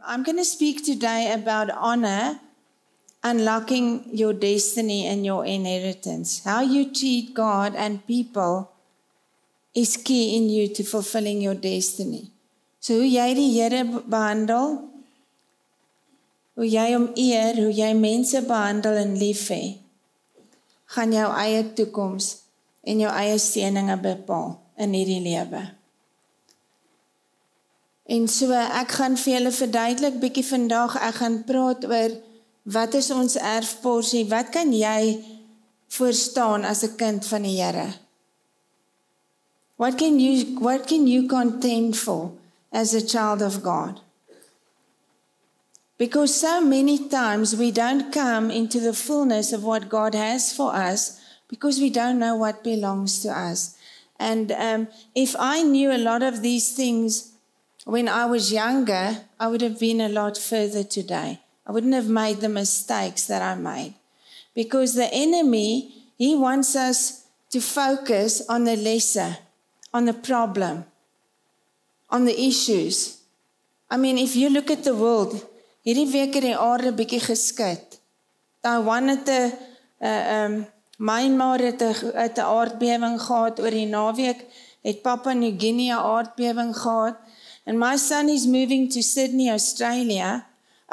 I'm going to speak today about honor, unlocking your destiny and your inheritance. How you treat God and people is key in you to fulfilling your destiny. So hoe jy die Here behandel, hoe jy hom eer, hoe jy mense behandel en lief hê, gaan jou eie toekoms en jou eie seëninge bepaal in hierdie lewe. En so ek gaan vir julle verduidelik bietjie vandag, ek gaan praat oor wat is ons erfporsie, wat kan jy voorstaan as 'n kind van die Here? What can you contend for as a child of God? Because so many times we don't come into the fullness of what God has for us because we don't know what belongs to us. And if I knew a lot of these things when I was younger, I would have been a lot further today. I wouldn't have made the mistakes that I made. Because the enemy, he wants us to focus on the lesser, on the problem, on the issues. I mean, if you look at the world, hierdie week het die aarde bietjie geskud. Taiwan het Myanmar het 'n aardbewing gehad oor die naweek, het Papua New Guinea aardbewing gehad. And my son is moving to Sydney, Australia.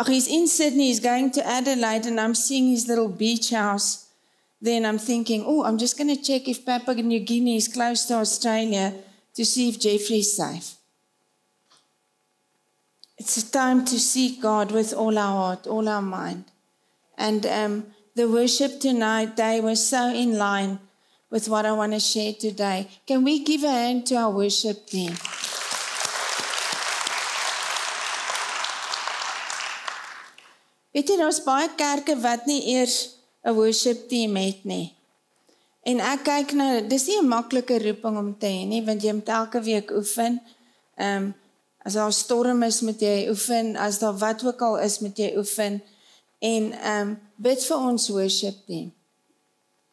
He's in Sydney, he's going to Adelaide, and I'm seeing his little beach house. Then I'm thinking, I'm just going to check if Papua New Guinea is close to Australia to see if Jeffrey is safe. It's a time to seek God with all our heart, all our mind. And the worship today was so in line with what I want to share today. Can we give a hand to our worship team? Weet jy, daar's baie kerke wat nie eers 'n worship team het nie. En ek kyk nou, dis nie 'n maklike roeping om te hê nie, want jy moet elke week oefen. As daar 'n storm is, moet jy oefen, as daar wat ook al is, moet jy oefen. En bid vir ons worship team.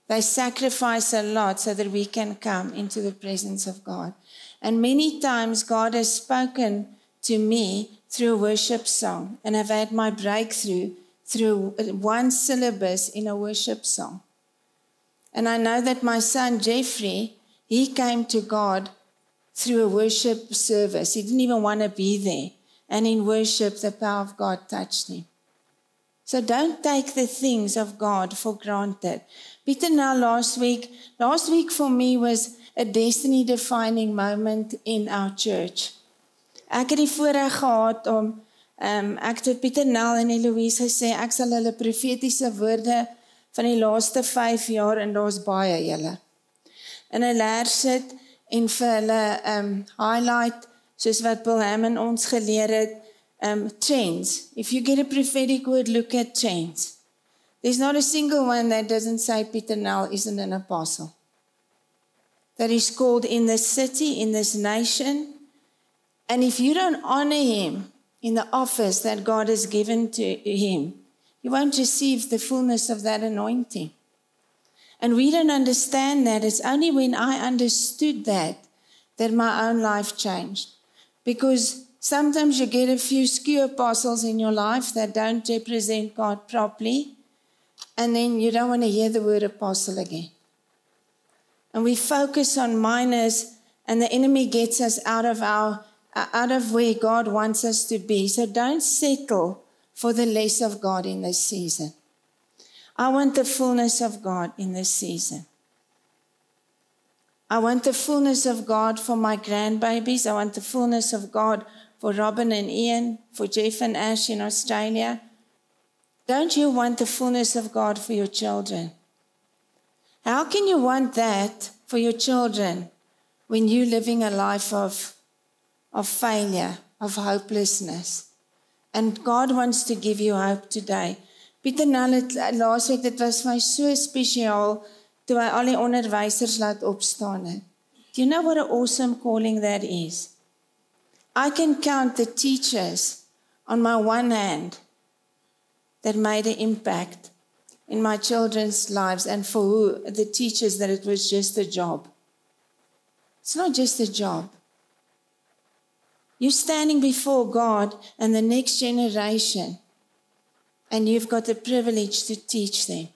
They sacrifice a lot so that we can come into the presence of God. And many times God has spoken to me through a worship song, and I've had my breakthrough through one syllabus in a worship song. And I know that my son Jeffrey, he came to God through a worship service. He didn't even want to be there. And in worship, the power of God touched him. So don't take the things of God for granted. Peter, now last week for me was a destiny-defining moment in our church. Ek het die voorreg gehad om, ek het Pieter Nel en Eloise gesê, ek sal hulle profetiese woorde van die laaste 5 jaar, en daar's baie julle, in 'n leer sit en vir hulle highlight, soos wat Bill Hammond ons geleer het, trends. If you get a prophetic word, look at trends. There's not a single one that doesn't say Pieter Nel isn't an apostle. That is called in this city, in this nation. And if you don't honor him in the office that God has given to him, you won't receive the fullness of that anointing. And we don't understand that. It's only when I understood that my own life changed. Because sometimes you get a few skew apostles in your life that don't represent God properly, and then you don't want to hear the word apostle again. And we focus on minors, and the enemy gets us out of where God wants us to be. So don't settle for the less of God in this season. I want the fullness of God in this season. I want the fullness of God for my grandbabies. I want the fullness of God for Robin and Ian, for Jeff and Ash in Australia. Don't you want the fullness of God for your children? How can you want that for your children when you're living a life of failure, of hopelessness? And God wants to give you hope today. Pieter Nel het laas week, dit was vir my so spesiaal, toe hy al die onderwysers laat opstaan het. Do you know what an awesome calling that is? I can count the teachers on my one hand that made an impact in my children's lives, and for the teachers that it was just a job. It's not just a job. You're standing before God and the next generation, and you've got the privilege to teach them.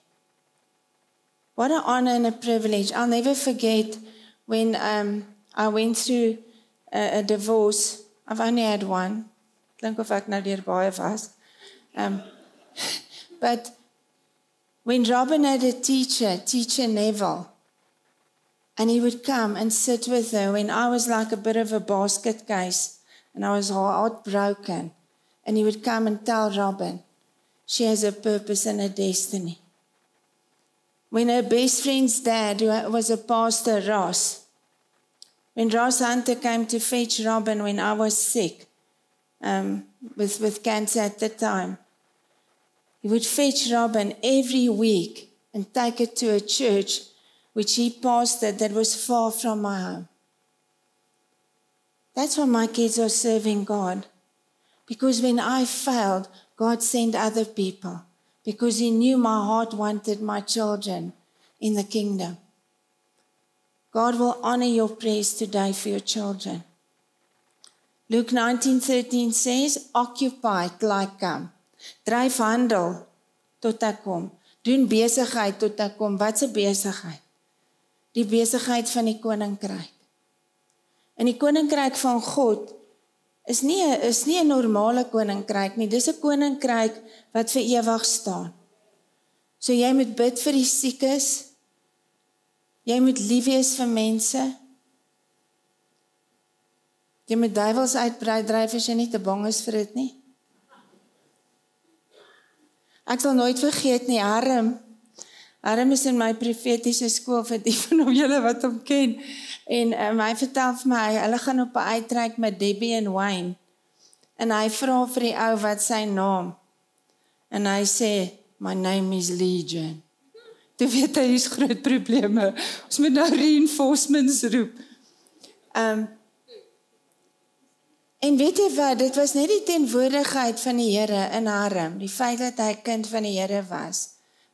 What an honor and a privilege. I'll never forget when I went through a divorce. I've only had one. Klink of ek nou deur baie was. But when Robin had a teacher Neville, and he would come and sit with her when I was like a bit of a basket case and I was heartbroken, and he would come and tell Robin, she has a purpose and a destiny. When her best friend's dad, who was a pastor, Ross, when Ross Hunter came to fetch Robin when I was sick, with cancer at the time, he would fetch Robin every week and take her to a church which he pastored that was far from my home. That's why my kids are serving God. Because when I failed, God sent other people. Because he knew my heart wanted my children in the kingdom. God will honor your prayers today for your children. Luke 19:13 says, occupy till I come. Dryf handel tot ek kom. Doen besigheid tot ek kom. Wat 'n besigheid? Die besigheid van die koninkryk. En die koninkryk van God is nie 'n normale koninkryk nie. Dis 'n koninkryk wat vir ewig staan. So jy moet bid vir die siekes. Jy moet lief wees vir mense. Jy moet duiwels uitdryf as jy nie te bang is vir dit nie. Ek sal nooit vergeet nie, Harm is in my profetiese skool vir die van julle wat hom ken. En hy vertel vir my, hulle gaan op 'n uitreik met Debbie en Wayne. En hy vra vir die ou wat sy naam. En hy sê, my name is Legion. Toe weet hy, hier's groot probleme. Ons moet nou reinforcements roep. En weet jy wat, dit was net die teenwoordigheid van die Here in Harm, die feit dat hy 'n kind van die Here was,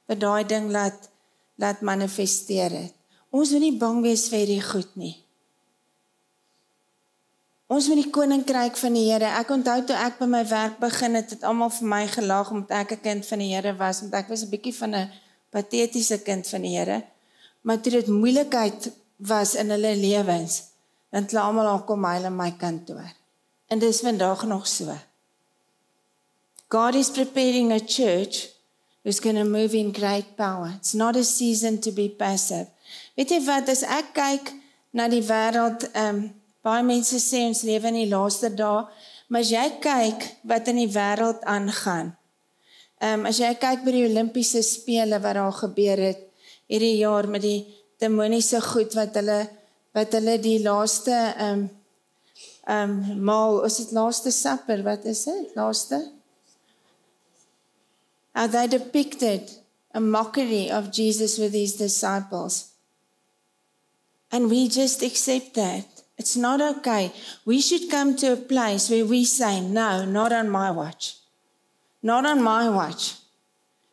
wat daai ding laat manifesteer het. Ons moet nie bang wees vir hierdie goed nie. Ons moet die koninkryk van die Here, ek onthou toe ek by my werk begin het almal vir my gelag omdat ek 'n kind van die Here was, want ek was 'n bietjie van 'n patetiese kind van die Here, maar toe dit moeilikheid was in hulle lewens, dan het hulle almal al kom huil in my kantoor. En dis vandag nog so. God is preparing a church who's going to move in great power. It's not a season to be passive. Weet jy wat, as ek kyk na die wêreld, baie mense sê ons lewe in die laaste dae, maar as jy kyk wat in die wêreld aangaan, as jy kyk by die Olimpiese spele wat daar gebeur het hierdie jaar met die demoniese goed wat hulle die laaste maal, is dit laaste supper, wat is dit? Laaste? How they depicted a mockery of Jesus with his disciples. And we just accept that. It's not okay. We should come to a place where we say, no, not on my watch. Not on my watch.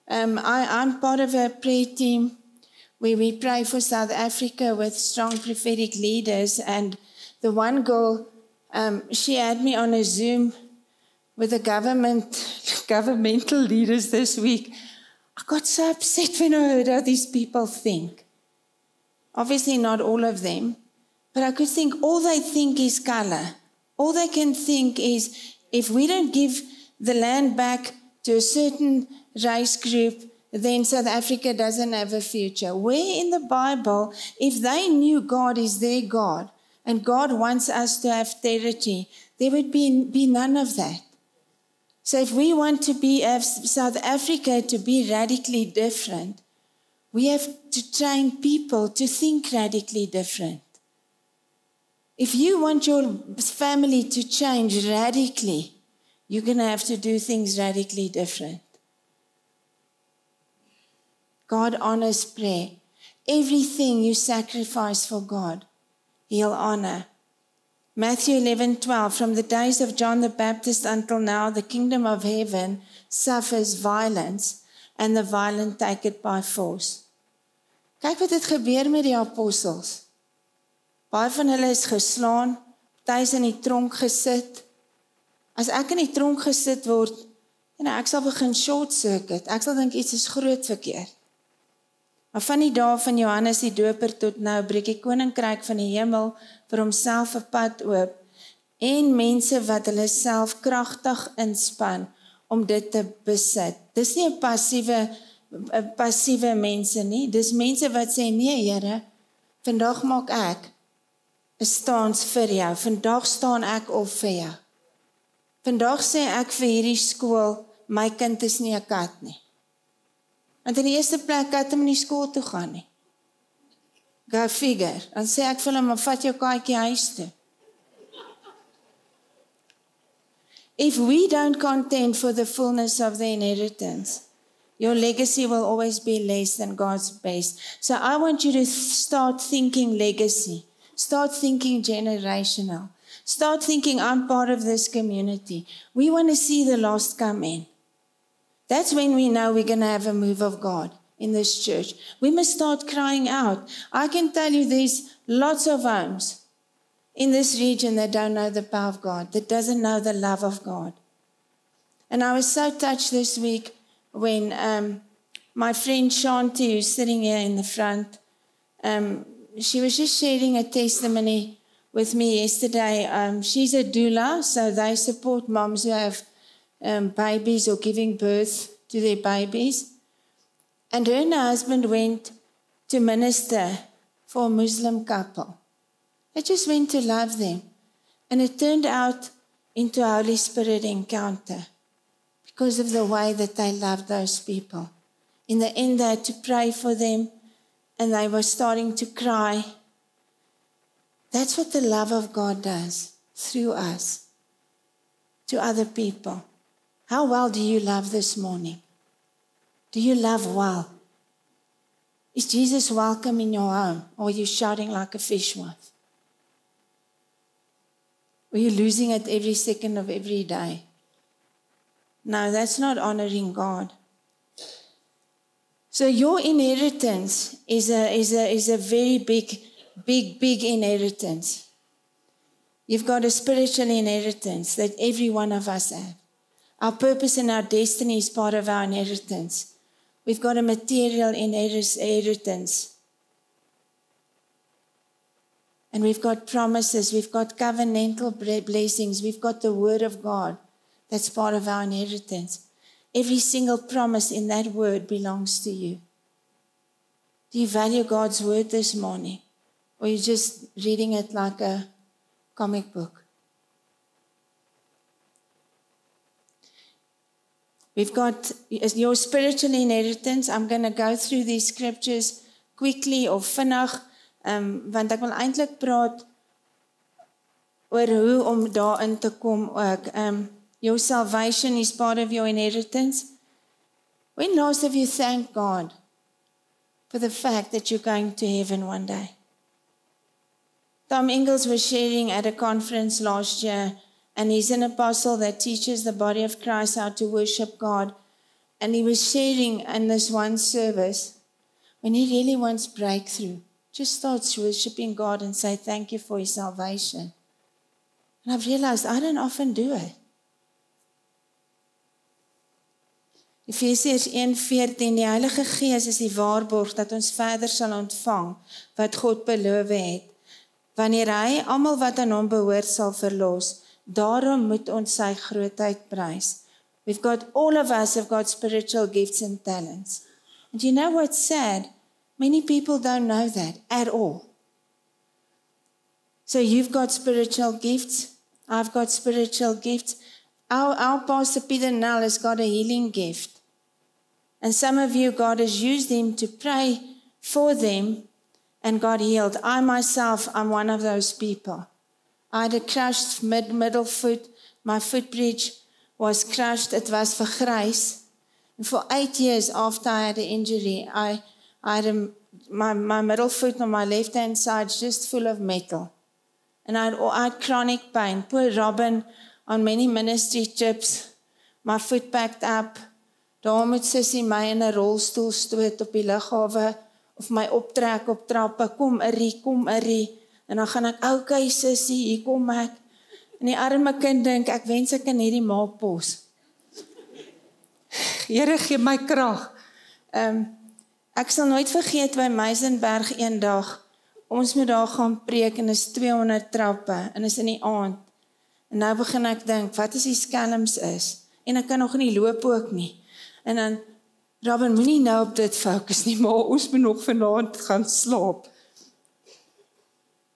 I'm part of a prayer team where we pray for South Africa with strong prophetic leaders. And the one girl, she had me on a Zoom with the governmental leaders this week. I got so upset when I heard how these people think. Obviously not all of them, but I could think all they think is color. All they can think is if we don't give the land back to a certain race group, then South Africa doesn't have a future. Where in the Bible, if they knew God is their God, and God wants us to have territory, there would be none of that. So if we want to have South Africa to be radically different, we have to train people to think radically different. If you want your family to change radically, you're going to have to do things radically different. God honors prayer. Everything you sacrifice for God, He'll honor. Matthew 11:12, from the days of John the Baptist until now, the kingdom of heaven suffers violence, and the violent take it by force. Kyk wat het gebeur met die apostels. Baie van hulle is geslaan, party is in die tronk gesit, As ek in die tronk gesit word, ek sal begin short circuit. Ek sal dink iets is groot verkeerd. Maar van die dae van Johannes die Doper tot nou breek die koninkryk van die hemel vir homself 'n pad oop en mense wat hulle self kragtig inspann om dit te besit. Dis nie 'n passiewe mense nie. Dis mense wat sê nee, Here, vandag maak ek 'n stans vir jou. Vandag staan ek op vir jou. Vandag sê ek vir hierdie skool, my kind is nie 'n kat nie. Want in die eerste plek kan hom nie skool toe gaan nie. Go figure. Dan sê ek vir hom, maar vat jou katjie huis toe. If we don't contend for the fullness of the inheritance, your legacy will always be less than God's best. So I want you to start thinking legacy. Start thinking generational. Start thinking, I'm part of this community. We want to see the lost come in. That's when we know we're going to have a move of God in this church. We must start crying out. I can tell you there's lots of homes in this region that don't know the power of God, that doesn't know the love of God. And I was so touched this week when my friend Shanti, who's sitting here in the front, she was just sharing a testimony with me yesterday. She's a doula, so they support moms who have babies or giving birth to their babies. And her and her husband went to minister for a Muslim couple. They just went to love them. And it turned out into a Holy Spirit encounter because of the way that they loved those people. In the end, they had to pray for them and they were starting to cry. That's what the love of God does through us to other people. How well do you love this morning? Do you love well? Is Jesus welcome in your home? Or are you shouting like a fishwife? Are you losing it every second of every day? No, that's not honoring God. So your inheritance is a very big inheritance. You've got a spiritual inheritance that every one of us have. Our purpose and our destiny is part of our inheritance. We've got a material inheritance. And we've got promises, we've got covenantal blessings, we've got the word of God. That's part of our inheritance. Every single promise in that word belongs to you. Do you value God's word this morning? Or are you just reading it like a comic book? We've got your spiritual inheritance. I'm going to go through these scriptures quickly or vinnig, want ek wil eintlik praat oor hoe om daarin te kom ook. Your salvation is part of your inheritance. When last have you thanked God for the fact that you're going to heaven one day? Tom Ingalls was sharing at a conference last year, and he's an apostle that teaches the body of Christ how to worship God. And he was sharing in this one service, when he really wants breakthrough, just starts worshiping God and say, thank you for his salvation. And I've realized I don't often do it. Efesiërs 1:14, die Heilige Gees is die waarborg dat ons verder sal ontvang wat God beloof het, wanneer hy almal wat aan hom behoort sal verlos. Daarom moet ons sy grootheid prys. We've got, all of us have got spiritual gifts and talents. And you know what's sad? Many people don't know that at all. So you've got spiritual gifts. I've got spiritual gifts. Our pastor Peter Nell has got a healing gift. And some of you, God has used him to pray for them and got healed. I myself, I'm one of those people. I had a crushed middle foot. My foot bridge was crushed. It was vergrys. And for 8 years after I had an injury, I had my middle foot on my left-hand side just full of metal. And I had chronic pain. Poor Robin on many ministry trips. My foot packed up. Daar moet Sissie my in 'n rolstoel stoot op die lughawe of my optrek op trappe. Kom Irrie. En dan gaan ek, okay Sissie, hier kom ek. En die arme kind dink, ek wens ek kan hierdie maak pos. Here, gee my krag. Ek sal nooit vergeet by Meisenberg eendag, ons moet daar gaan preek en is 200 trappe en is in die aand. En nou begin ek dink, wat as die skelms is? En ek kan nog nie loop ook nie. En dan, Robin, moenie nou op dit fokus nie, maar ons moet nog vanaand gaan slaap.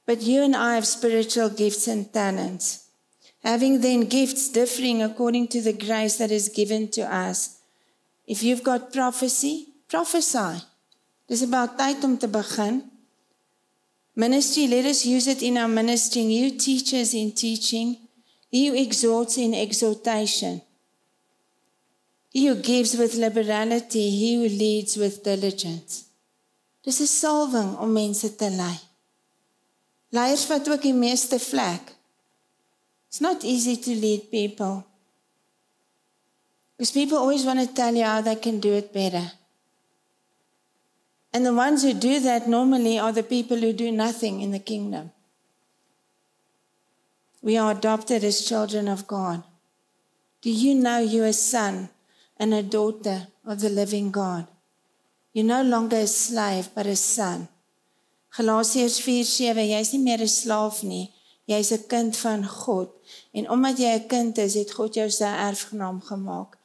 But you and I have spiritual gifts and talents. Having then gifts differing according to the grace that is given to us. If you've got prophecy, prophesy. Dis about tyd om te begin. Ministry, let us use it in our ministry. You teachers in teaching. He who exhorts in exhortation. He who gives with liberality. He who leads with diligence. Dis 'n salwing om mense te lei. Leiers vat ook die meeste vlek. It's not easy to lead people. Because people always want to tell you how they can do it better. And the ones who do that normally are the people who do nothing in the kingdom. We are adopted as children of God. Do you know you're a son and a daughter of the living God? You're no longer a slave, but a son. Galasiërs 4:7, jy is nie meer 'n slaaf nie, jy is 'n kind van God. En omdat jy 'n kind is, het God jou sy erfgenaam gemaak.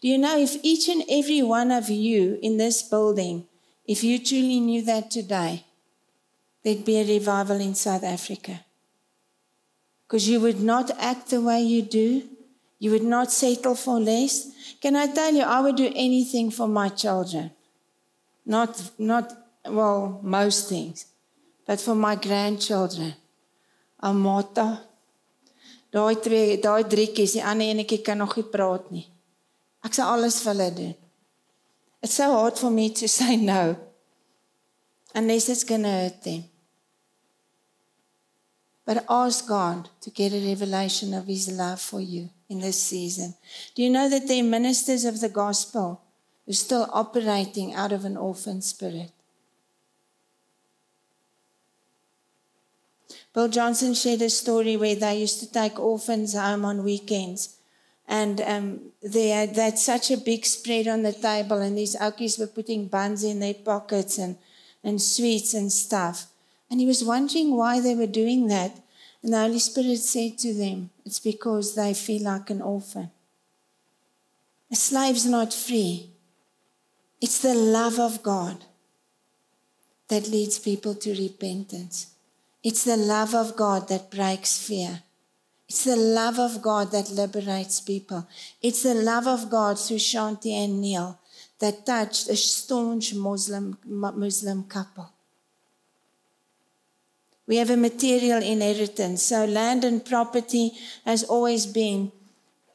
Do you know if each and every one of you in this building, if you truly knew that today, there'd be a revival in South Africa? Because you would not act the way you do, you would not settle for less. Can I tell you, I would do anything for my children. Not most things. But for my grandchildren, Amata, daai driekies, die ander enetjie kan nog nie praat nie. Ek sal alles vir hulle doen. It's so hard for me to say no, unless it's going to hurt them. But ask God to get a revelation of His love for you in this season. Do you know that there are ministers of the gospel who are still operating out of an orphan spirit? Bill Johnson shared a story where they used to take orphans home on weekends. And they had such a big spread on the table, and these oukies were putting buns in their pockets and sweets and stuff. And he was wondering why they were doing that. And the Holy Spirit said to them, it's because they feel like an orphan. A slave's not free. It's the love of God that leads people to repentance. It's the love of God that breaks fear. It's the love of God that liberates people. It's the love of God through Shanti and Neil that touched a staunch Muslim couple. We have a material inheritance. So land and property has always been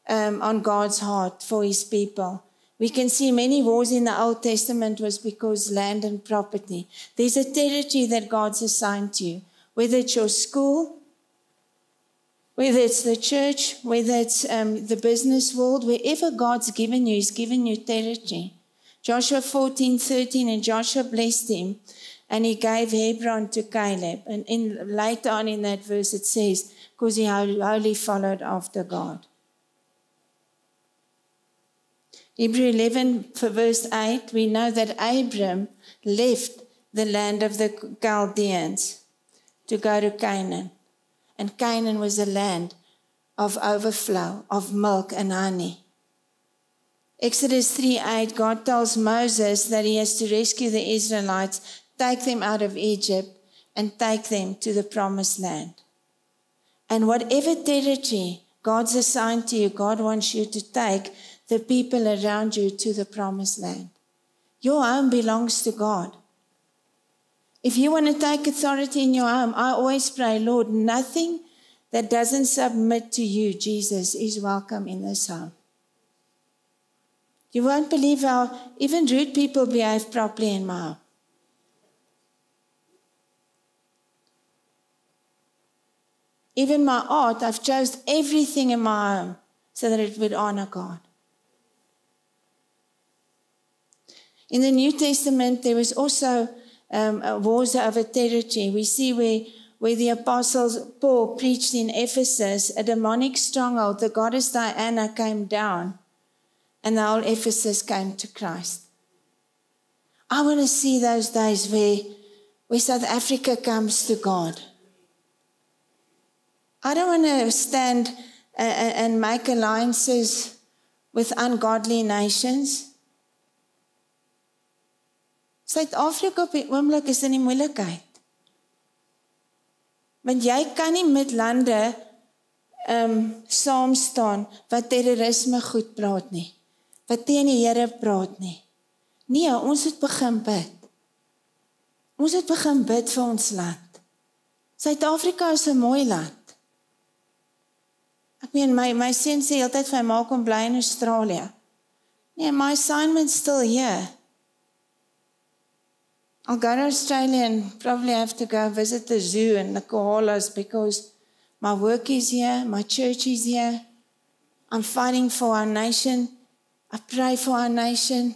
on God's heart for His people. We can see many wars in the Old Testament was because land and property. There's a territory that God's assigned to you. Whether it's your school, whether it's the church, whether it's the business world, wherever God's given you, He's given you territory. Joshua 14:13, and Joshua blessed him, and he gave Hebron to Caleb. And later on in that verse it says, because he wholly followed after God. Hebrew 11 verse 8, we know that Abram left the land of the Chaldeans to go to Canaan. And Canaan was a land of overflow, of milk and honey. Exodus 3:8, God tells Moses that he has to rescue the Israelites, take them out of Egypt, and take them to the promised land. And whatever territory God's assigned to you, God wants you to take the people around you to the promised land. Your home belongs to God. If you want to take authority in your home, I always pray, Lord, nothing that doesn't submit to you, Jesus, is welcome in this home. You won't believe how even rude people behave properly in my home. Even my art, I've chosen everything in my home so that it would honor God. In the New Testament, there was also wars over territory. We see where the apostle Paul preached in Ephesus, a demonic stronghold, the goddess Diana came down and the whole Ephesus came to Christ. I want to see those days where South Africa comes to God. I don't want to stand and make alliances with ungodly nations. Suid-Afrika op die oomblik is in die moeilikheid. Want jy kan nie met lande saam staan wat terrorisme goed praat nie, wat teen die Here praat nie. Nee, ons moet begin bid. Ons moet begin bid vir ons land. Suid-Afrika is 'n mooi land. Ek meen, my seun sê altyd vir my, maak hom bly in Australië. Nee, my assignment's still here. I'll go to Australia and probably have to go visit the zoo and the koalas because my work is here, my church is here. I'm fighting for our nation. I pray for our nation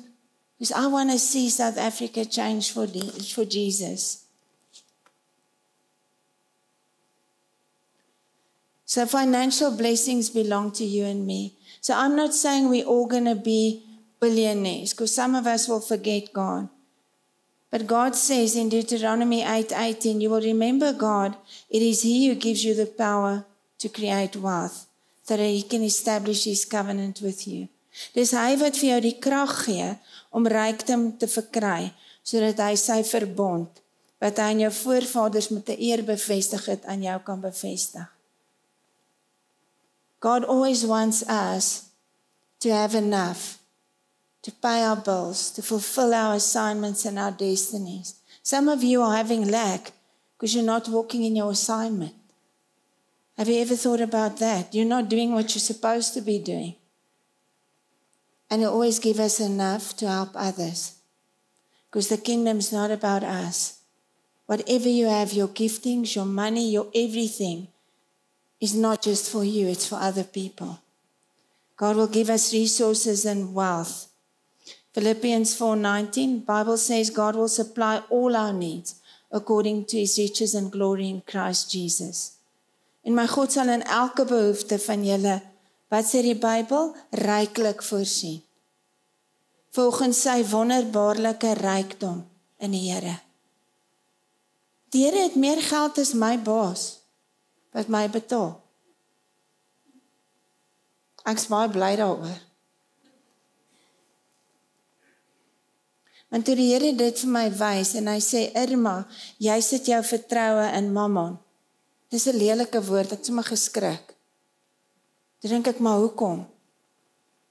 because I want to see South Africa change for Jesus. So financial blessings belong to you and me. So I'm not saying we're all going to be billionaires because some of us will forget God. But God says in Deuteronomy 8:18, you will remember God. It is He who gives you the power to create wealth, so that He can establish His covenant with you. Dis Hy wat vir jou die krag gee om rykdom te verkry, sodat Hy sy verbond, wat Hy aan jou voorvaders met 'n eer bevestig het, aan jou kan bevestig. God always wants us to have enough, to pay our bills, to fulfill our assignments and our destinies. Some of you are having lack because you're not walking in your assignment. Have you ever thought about that? You're not doing what you're supposed to be doing. And He'll always give us enough to help others. Because the kingdom's not about us. Whatever you have, your giftings, your money, your everything, is not just for you, it's for other people. God will give us resources and wealth. Philippians 4:19, Bible says God will supply all our needs according to His riches and glory in Christ Jesus. En my God sal in elke behoefte van julle, wat sê die Bybel, ryklik voorsien. Volgens sy wonderbaarlike rykdom in die Here. Die Here het meer geld as my baas wat my betaal. Ek is baie bly daaroor. Want toe die Here dit vir my wys en hy sê, Irma, jy sit jou vertroue in Mammon. Dis 'n lelike woord, ek het sommer geskrik. Toe dink ek, maar hoekom?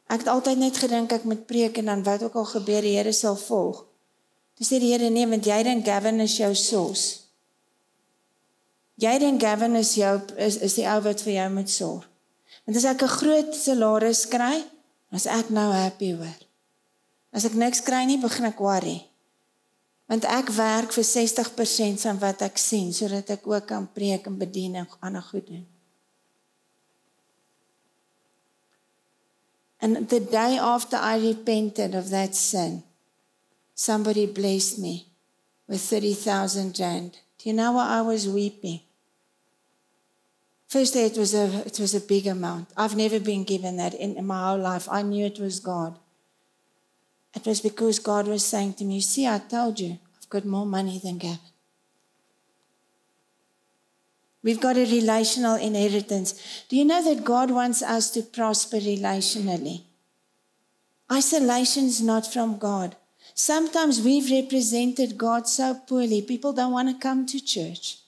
Ek het altyd net gedink ek moet preek en dan wat ook al gebeur, die Here sal volg. Toe sê die Here, nee, want jy dink Gavin is jou source. Jy dink Gavin is die ou wat vir jou moet sorg. Want as ek 'n groot salaris kry, dan is ek nou happy hoor. As ek niks kry nie, begin ek worry. Want ek werk vir 60% van wat ek sien, sodat ek ook kan preek en bedien en ander goed doen. And the day after I repented of that sin, somebody blessed me with 30,000 rand. Do you know why I was weeping? Firstly, it was a big amount. I've never been given that in my whole life. I knew it was God. It was because God was saying to me, see, I told you, I've got more money than Gavin. We've got a relational inheritance. Do you know that God wants us to prosper relationally? Isolation's not from God. Sometimes we've represented God so poorly, people don't want to come to church.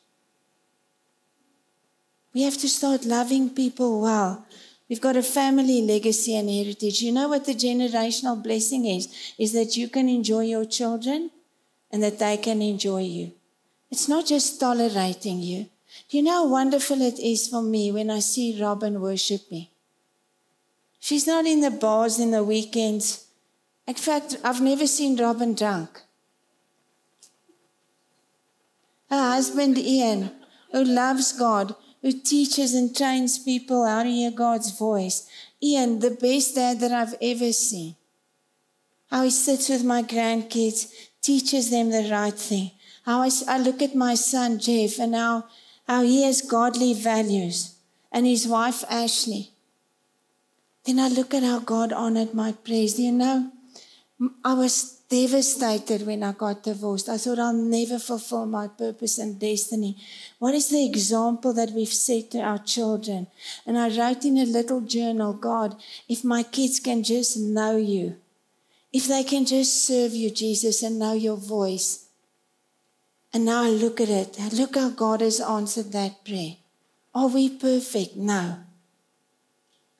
We have to start loving people well. We've got a family legacy and heritage. You know what the generational blessing is? Is that you can enjoy your children and that they can enjoy you. It's not just tolerating you. Do you know how wonderful it is for me when I see Robin worship me? She's not in the bars in the weekends. In fact, I've never seen Robin drunk. Her husband Ian, who loves God, who teaches and trains people how to hear God's voice. Ian, the best dad that I've ever seen. How he sits with my grandkids, teaches them the right thing. How I look at my son Jeff and how how he has godly values, and his wife Ashley. Then I look at how God honored my praise. Do you know, I was devastated when I got divorced. I thought I'll never fulfill my purpose and destiny. What is the example that we've set to our children? And I wrote in a little journal, God, if my kids can just know you, if they can just serve you, Jesus, and know your voice. And now I look at it. I look how God has answered that prayer. Are we perfect? No.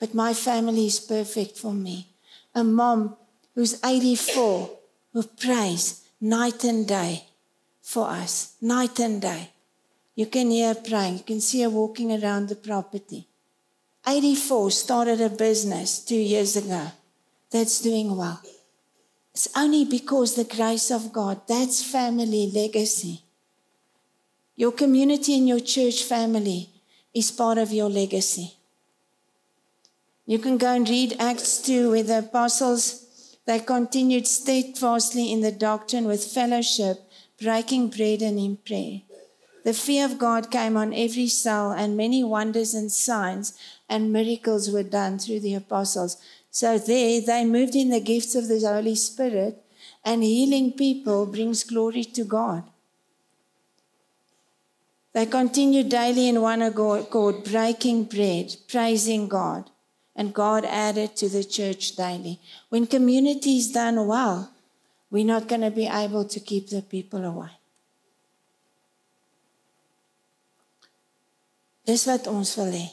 But my family is perfect for me. A mom who's 84, who prays night and day for us. Night and day. You can hear her praying. You can see her walking around the property. 84, started a business 2 years ago. That's doing well. It's only because the grace of God. That's family legacy. Your community and your church family is part of your legacy. You can go and read Acts 2 where the apostles, they continued steadfastly in the doctrine with fellowship, breaking bread and in prayer. The fear of God came on every soul, and many wonders and signs and miracles were done through the apostles. So there they moved in the gifts of the Holy Spirit, and healing people brings glory to God. They continued daily in one accord, breaking bread, praising God. And God added to the church daily. When community is done well, we're not going to be able to keep the people away. Dis wat ons wil hê.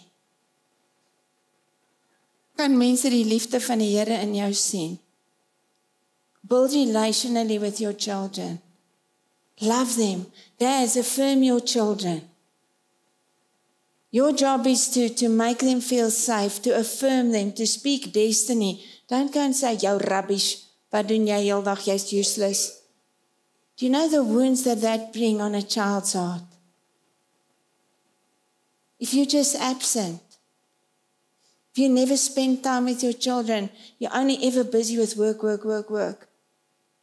Kan mense die liefde van die Here in jou sien? Build relationally with your children. Love them. Dads, affirm your children. Your job is to make them feel safe, to affirm them, to speak destiny. Don't go and say, jou rubbish, wat doen jy heel dag, jy's useless. Do you know the wounds that bring on a child's heart? If you're just absent, if you never spend time with your children, you're only ever busy with work.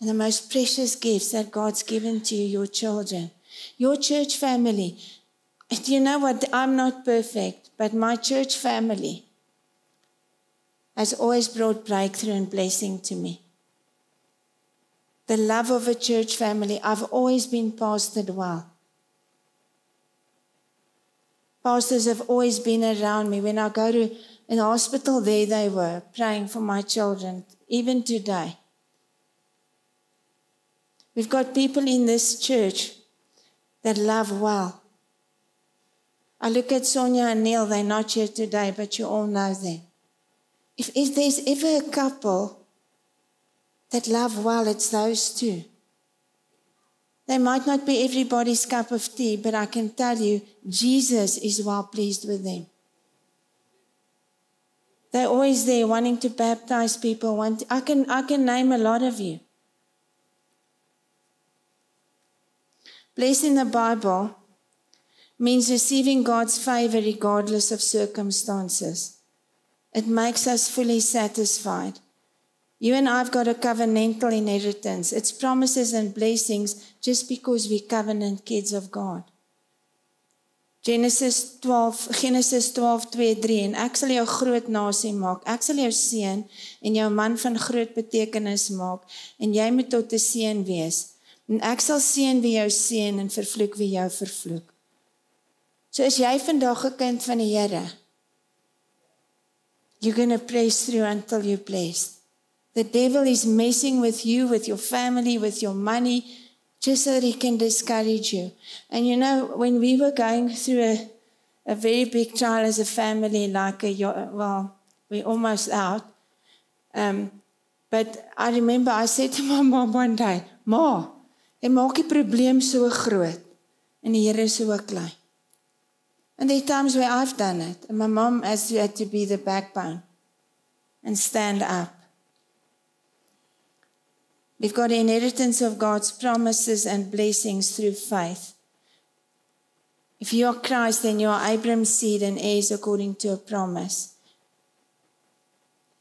And the most precious gifts that God's given to you, your children, your church family. Do you know what? I'm not perfect, but my church family has always brought breakthrough and blessing to me. The love of a church family, I've always been pastored well. Pastors have always been around me. When I go to an hospital, there they were, praying for my children, even today. We've got people in this church that love well. I look at Sonia and Neil, they're not here today, but you all know them. If there's ever a couple that love well, it's those two. They might not be everybody's cup of tea, but I can tell you, Jesus is well pleased with them. They're always there wanting to baptize people. I can name a lot of you. Blessed in the Bible means receiving God's favor regardless of circumstances. It makes us fully satisfied. You and I have got a covenantal inheritance. It's promises and blessings just because we're covenant kids of God. Genesis 12:2-3 en ek sal jou groot nasie maak. Ek sal jou seën en jou man van groot betekenis maak en jy moet tot 'n seën wees. En ek sal seën wie jou seën en vervloek wie jou vervloek. So as jy vandag 'n kind van die Here, you're going to press through until you're blessed. The devil is messing with you, with your family, with your money, just so that he can discourage you. And you know, when we were going through a very big trial as a family, we're almost out. But I remember I said to my mom one day, Ma, jy maak die probleem so groot en die Here so klein. And there are times where I've done it, and my mom had to be the backbone and stand up. We've got the inheritance of God's promises and blessings through faith. If you are Christ, then you are Abraham's seed and heirs according to a promise.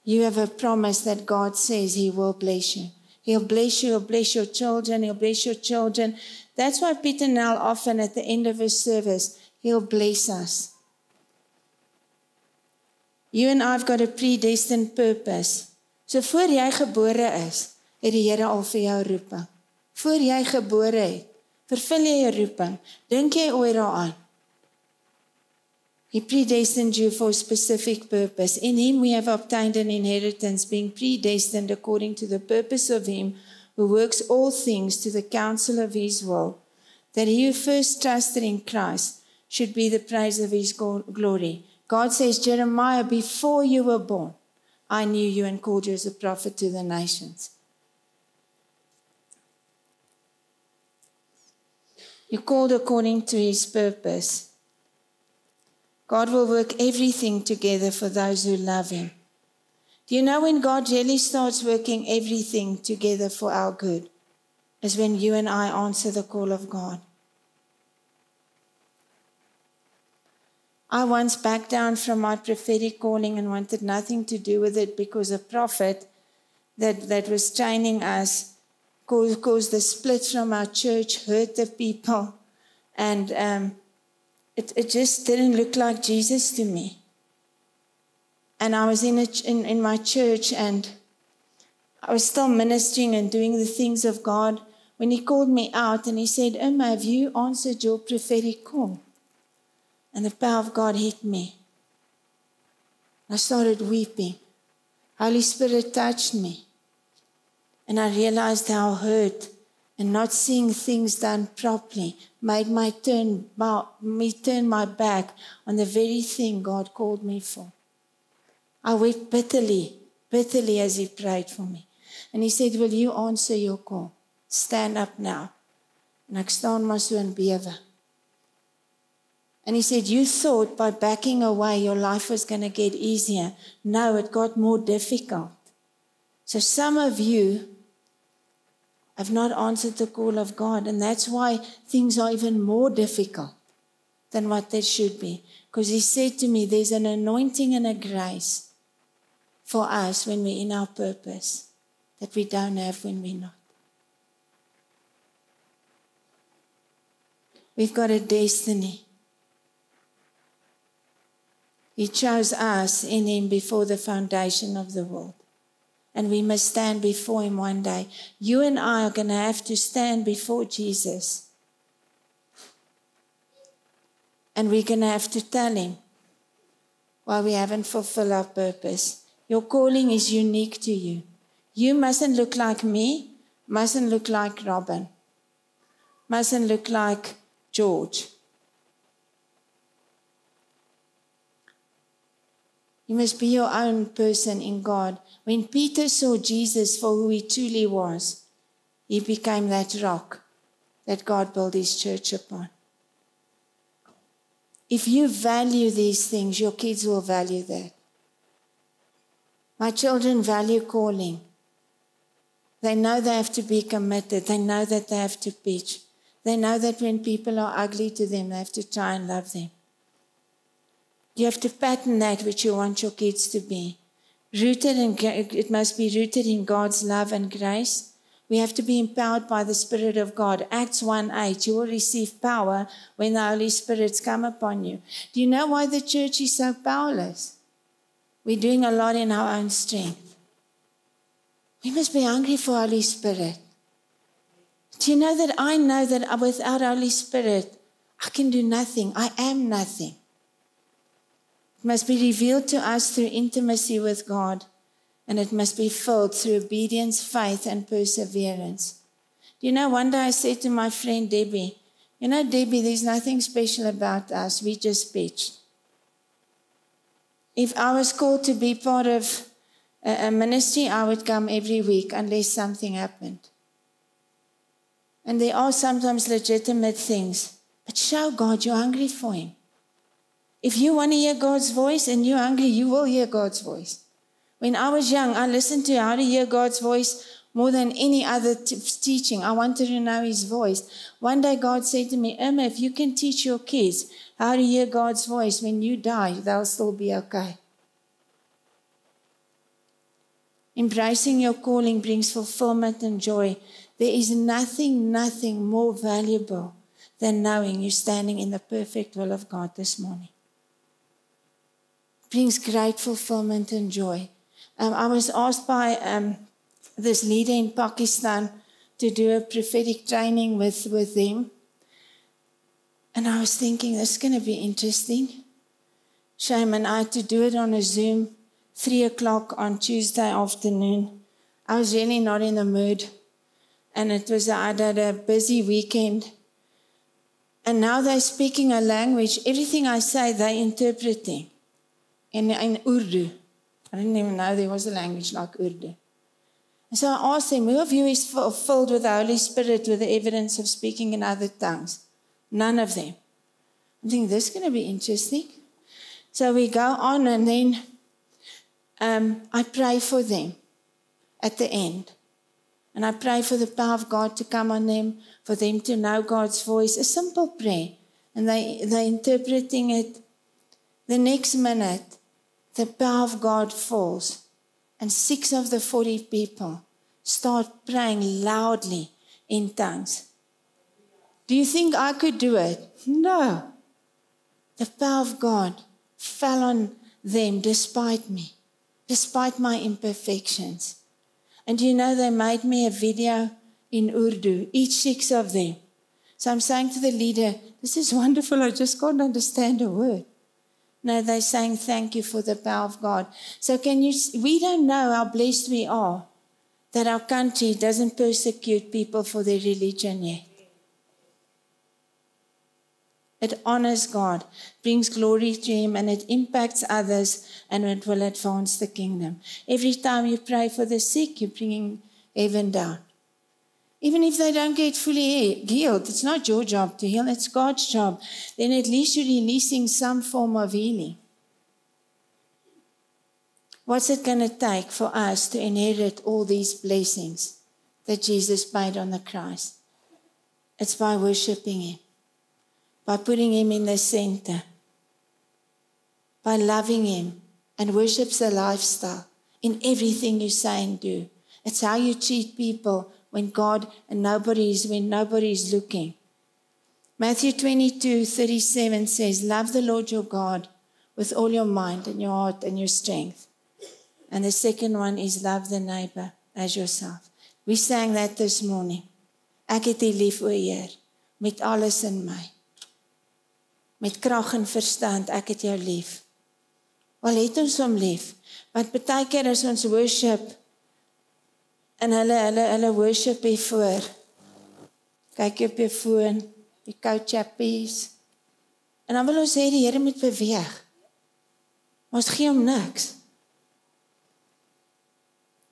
You have a promise that God says He will bless you. He'll bless you, He'll bless your children, He'll bless your children. That's why Peter Nell often at the end of his service He'll bless us. You and I've got a predestined purpose. So voor jy gebore is, het die Here al vir jou roeping. Voor jy gebore het, vervul jy jou roeping. Dink jy ooit daaraan? He predestined you for a specific purpose. In him we have obtained an inheritance, being predestined according to the purpose of him who works all things to the counsel of his will, that he who first trusted in Christ should be the praise of his glory. God says, Jeremiah, before you were born, I knew you and called you as a prophet to the nations. You're called according to his purpose. God will work everything together for those who love him. Do you know when God really starts working everything together for our good? Is when you and I answer the call of God. I once backed down from my prophetic calling and wanted nothing to do with it because a prophet that was training us caused the split from our church, hurt the people, and it just didn't look like Jesus to me. And I was in my church and I was still ministering and doing the things of God when he called me out and he said, Emma, have you answered your prophetic call? And the power of God hit me. I started weeping. Holy Spirit touched me. And I realized how hurt and not seeing things done properly made me turn my back on the very thing God called me for. I wept bitterly as he prayed for me. And he said, will you answer your call? Stand up now. En ek staan maar so in bewe. And he said, you thought by backing away your life was going to get easier. No, it got more difficult. So some of you have not answered the call of God. And that's why things are even more difficult than what they should be. Because he said to me, there's an anointing and a grace for us when we're in our purpose that we don't have when we're not. We've got a destiny. He chose us in him before the foundation of the world. And we must stand before him one day. You and I are going to have to stand before Jesus. And we're going to have to tell him why we haven't fulfilled our purpose. Your calling is unique to you. You mustn't look like me, mustn't look like Robin, mustn't look like George. You must be your own person in God. When Peter saw Jesus for who he truly was, he became that rock that God built his church upon. If you value these things, your kids will value that. My children value calling. They know they have to be committed. They know that they have to pitch. They know that when people are ugly to them, they have to try and love them. You have to pattern that which you want your kids to be. It must be rooted in God's love and grace. We have to be empowered by the Spirit of God. Acts 1:8, you will receive power when the Holy Spirit's come upon you. Do you know why the church is so powerless? We're doing a lot in our own strength. We must be hungry for Holy Spirit. Do you know that I know that without Holy Spirit, I can do nothing. I am nothing. It must be revealed to us through intimacy with God, and it must be filled through obedience, faith, and perseverance. You know, one day I said to my friend Debbie, you know, Debbie, there's nothing special about us. We just pitched. If I was called to be part of a ministry, I would come every week unless something happened. And there are sometimes legitimate things, but show God you're hungry for him. If you want to hear God's voice and you're hungry, you will hear God's voice. When I was young, I listened to how to hear God's voice more than any other teaching. I wanted to know his voice. One day God said to me, Emma, if you can teach your kids how to hear God's voice, when you die, they'll still be okay. Embracing your calling brings fulfillment and joy. There is nothing more valuable than knowing you're standing in the perfect will of God this morning. It brings great fulfillment and joy. I was asked by this leader in Pakistan to do a prophetic training with them. And I was thinking, this is going to be interesting. Shame, and I had to do it on a Zoom, 3 o'clock on Tuesday afternoon. I was really not in the mood. And I had a busy weekend. And now they're speaking a language. Everything I say, they're interpreting in Urdu. I didn't even know there was a language like Urdu. And so I asked them, who of you is filled with the Holy Spirit with the evidence of speaking in other tongues? None of them. I think this is going to be interesting. So we go on, and then I pray for them at the end. And I pray for the power of God to come on them, for them to know God's voice. A simple prayer. And they're interpreting it. The next minute, the power of God falls. And 6 of the 40 people start praying loudly in tongues. Do you think I could do it? No. The power of God fell on them despite me, despite my imperfections. And you know, they made me a video in Urdu, each 6 of them. So I'm saying to the leader, this is wonderful, I just can't understand a word. No, they're saying thank you for the power of God. So we don't know how blessed we are that our country doesn't persecute people for their religion yet. It honors God, brings glory to Him, and it impacts others, and it will advance the kingdom. Every time you pray for the sick, you're bringing heaven down. Even if they don't get fully healed, it's not your job to heal, it's God's job. Then at least you're releasing some form of healing. What's it going to take for us to inherit all these blessings that Jesus paid on the cross? It's by worshiping Him. By putting Him in the center, by loving Him, and worship's a lifestyle in everything you say and do. It's how you treat people when nobody's looking. Matthew 22:37 says, love the Lord your God with all your mind and your heart and your strength. And the second one is love the neighbor as yourself. We sang that this morning. Ek het U lief, o Heer, met alles in my. Met krag en verstand, ek het jou lief. Wel het ons hom lief, want baie keer as ons worship, en hulle worship hiervoor, kyk jy op jou foon, die coach appies, en dan wil ons sê die Here moet beweeg, maar ons gee hom niks.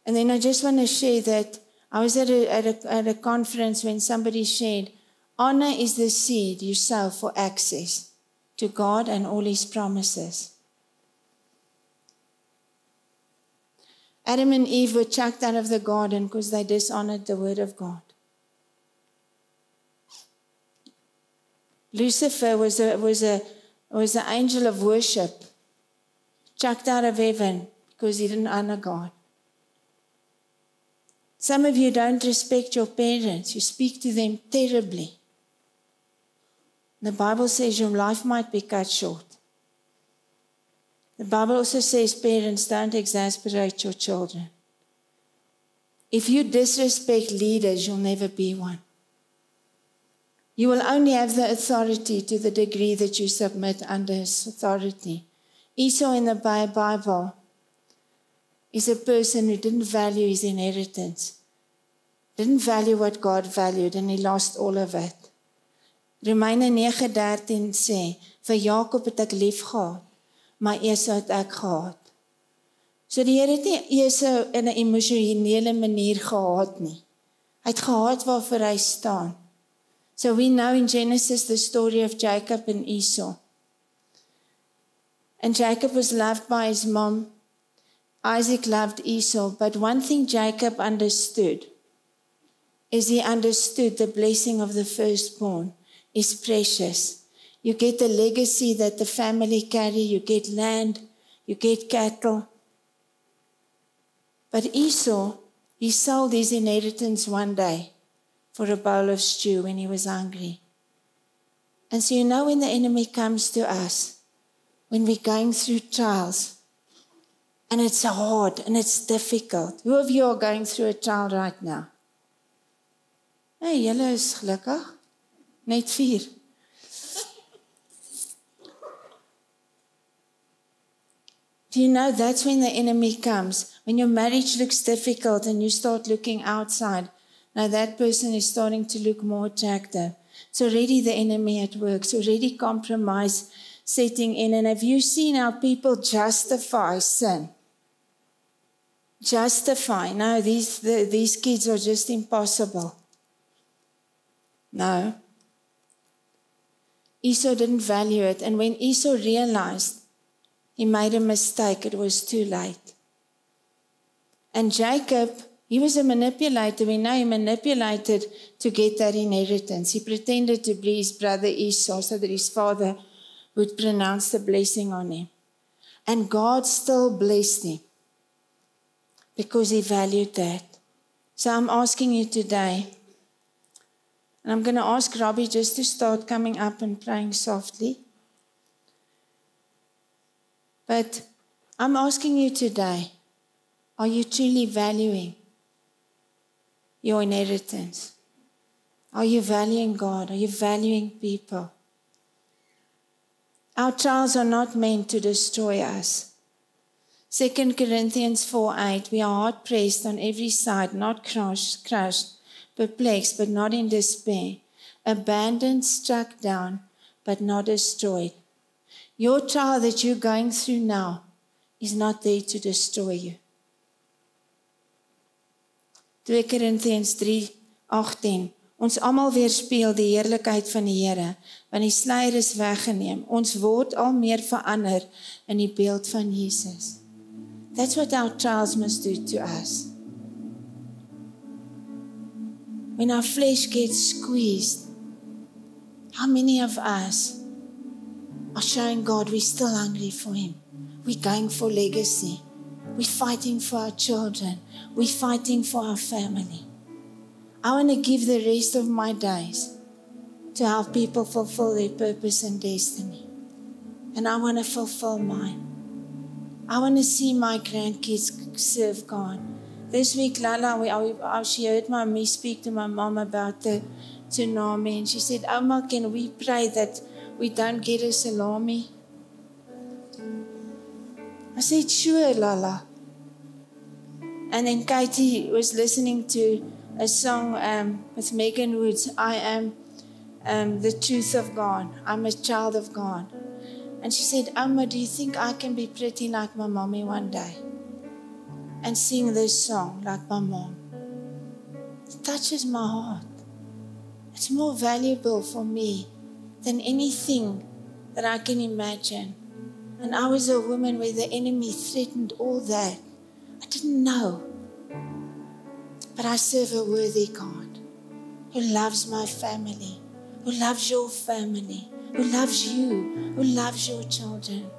And then I just want to share that I was at a conference when somebody shared, honor is the seed you sow for access to God and all His promises. Adam and Eve were chucked out of the garden because they dishonored the word of God. Lucifer was an angel of worship, chucked out of heaven because he didn't honor God. Some of you don't respect your parents. You speak to them terribly. The Bible says your life might be cut short. The Bible also says, parents, don't exasperate your children. If you disrespect leaders, you'll never be one. You will only have the authority to the degree that you submit under His authority. Esau in the Bible is a person who didn't value his inheritance, didn't value what God valued, and he lost all of it. Romeine 9:13 sê, vir Jakob het ek lief gehad, maar Esau het ek gehaat. So die Here het nie Esau in 'n emosionele manier gehaat nie. Hy het gehaat waarvoor hy staan. So we know in Genesis the story of Jacob and Esau. And Jacob was loved by his mom. Isaac loved Esau, but one thing Jacob understood is he understood the blessing of the firstborn is precious. You get the legacy that the family carry, you get land, you get cattle. But Esau, he sold his inheritance one day for a bowl of stew when he was hungry. And so when the enemy comes to us, when we're going through trials, and it's hard and it's difficult. Who of you are going through a trial right now? Hey, julle is gelukkig. Net 4. Do you know that's when the enemy comes? When your marriage looks difficult and you start looking outside, now that person is starting to look more attractive. It's already the enemy at work. It's already compromise setting in. And have you seen how people justify sin? Justify. No, these kids are just impossible. No. Esau didn't value it. And when Esau realized he made a mistake, it was too late. And Jacob, he was a manipulator. We know he manipulated to get that inheritance. He pretended to be his brother Esau so that his father would pronounce the blessing on him. And God still blessed him because he valued that. So I'm asking you today, and I'm going to ask Robbie just to start coming up and praying softly. But I'm asking you today, are you truly valuing your inheritance? Are you valuing God? Are you valuing people? Our trials are not meant to destroy us. 2 Corinthians 4:8, we are hard pressed on every side, not crushed, perplexed, but not in despair, abandoned, struck down, but not destroyed. Your trial that you're going through now is not there to destroy you. 2 Corinthians 3:18, ons almal weerspieël die heerlikheid van die Here, want die sluier is weggeneem. Ons word al meer verander in die beeld van Jesus. That's what our trials must do to us. When our flesh gets squeezed, how many of us are showing God we're still hungry for Him? We're going for legacy. We're fighting for our children. We're fighting for our family. I want to give the rest of my days to help people fulfill their purpose and destiny. And I want to fulfill mine. I want to see my grandkids serve God. This week, Lala, she heard me speak to my mom about the tsunami, and she said, Oma, can we pray that we don't get a tsunami? I said, sure, Lala. And then Katie was listening to a song with Megan Woods, I am the truth of God. I'm a child of God. And she said, Oma, do you think I can be pretty like my mommy one day? And sing this song like my mom. It touches my heart. It's more valuable for me than anything that I can imagine. And I was a woman where the enemy threatened all that. I didn't know. But I serve a worthy God who loves my family, who loves your family, who loves you, who loves your children.